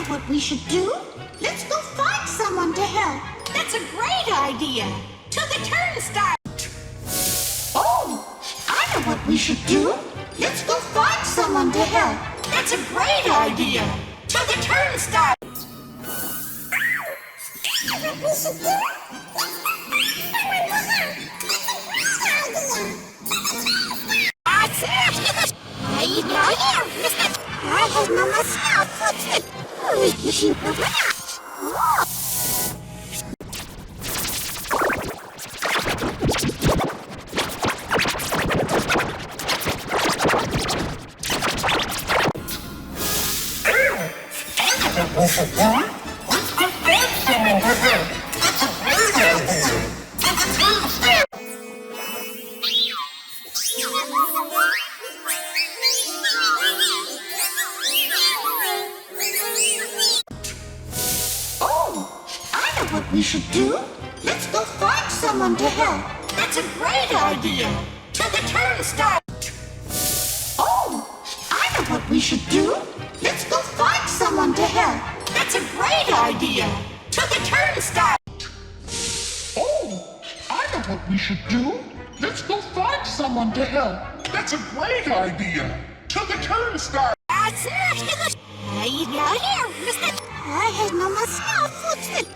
what we should do? Let's go find someone to help. That's a great idea. To the turnstile. Oh, I know what we should do. Let's go find someone to help. That's a great idea. To the turnstile. What we should do? I have no myself. What's it? What we should do? Let's go find someone to help. That's a great idea. To the turnstile. Oh, I know what we should do. Let's go find someone to help. That's a great idea. To the turnstile. Oh, I know what we should do. Let's go find someone to help. That's a great idea. To the turnstile. I have no myself. What's it?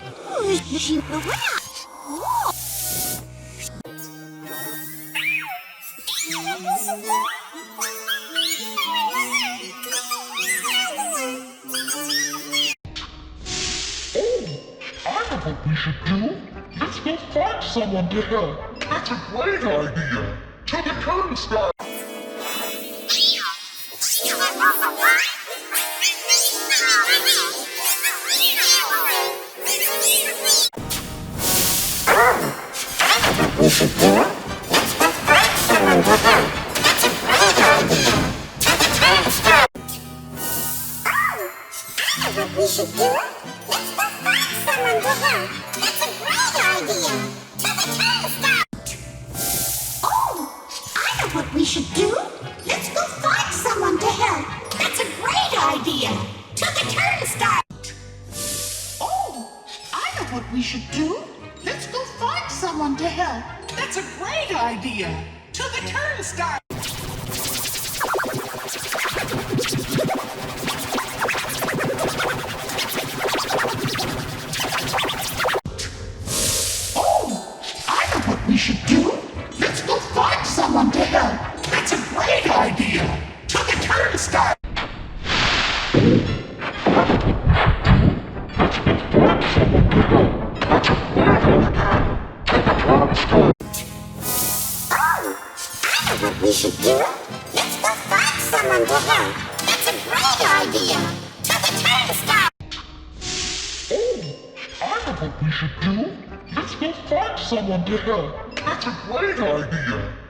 I know what we should do. Let's go find someone to help. That's a great idea. To the turnstile. We should do it. Let's go find someone to help. That's a great idea. To the turnstile. I know what we should do. Let's go find someone to help. That's a great idea. To the turnstile. Oh, I know what we should do. Let's go find someone to help. That's a great idea. To the turnstile. Oh, I know what we should do. Let's go find someone to help. That's a great idea. To the turnstile. Oh, I know what we should do. Let's go find someone to help. That's a great idea. To the turnstile. What we should do? Let's go find someone to help. That's a great idea. To the turnstile. Oh, I know what we should do. Let's go find someone to help. That's a great idea.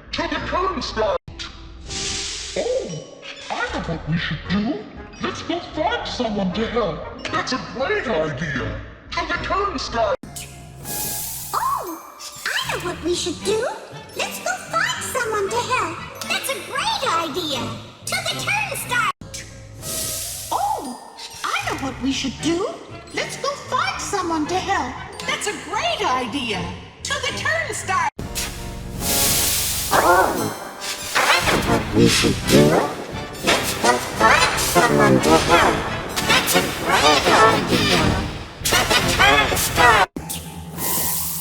To the turnstile. Oh, I know what we should do. Let's go find someone to help. That's a great idea. To the turnstile. Oh, I know what we should do. Let's go find someone to help. That's a great idea. To the turnstile. Oh, I know what we should do. Let's go find someone to help. That's a great idea. To the turnstile. Oh, I know what we should do. Let's go find someone to help. That's a great idea. To the turnstile.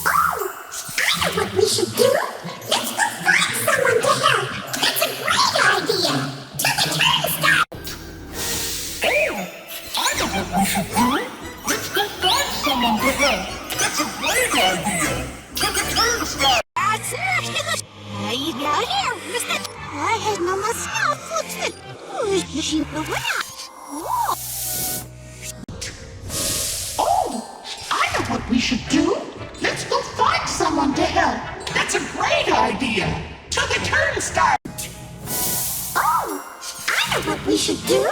Oh, I know what we should do. Let's go find someone to help. That's a great idea. To the turnstile. Oh, I know what we should do. Let's go find someone to help. That's a great idea. To the turnstile. I have no myself. What's it? Oh, I know what we should do. Let's go find someone to help. That's a great idea. To the turnstile. Oh, I know what we should do.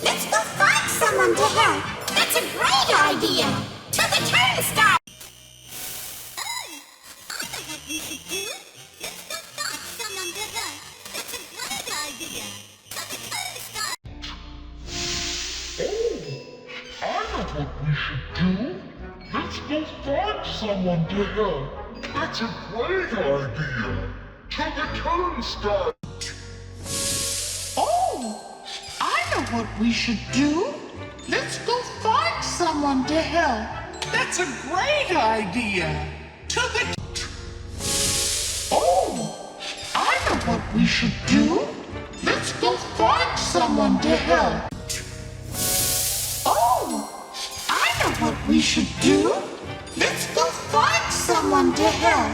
Let's go find someone to help. That's a great idea. To the turnstile. I know what we should do? Let's go find someone to help. That's a great idea. To the turnstile. Oh, I know what we should do. Let's go find someone to help. That's a great idea. To the... Oh, I know what we should do. Let's go find someone to help. Oh, I know what we should do. Let's go find someone to help.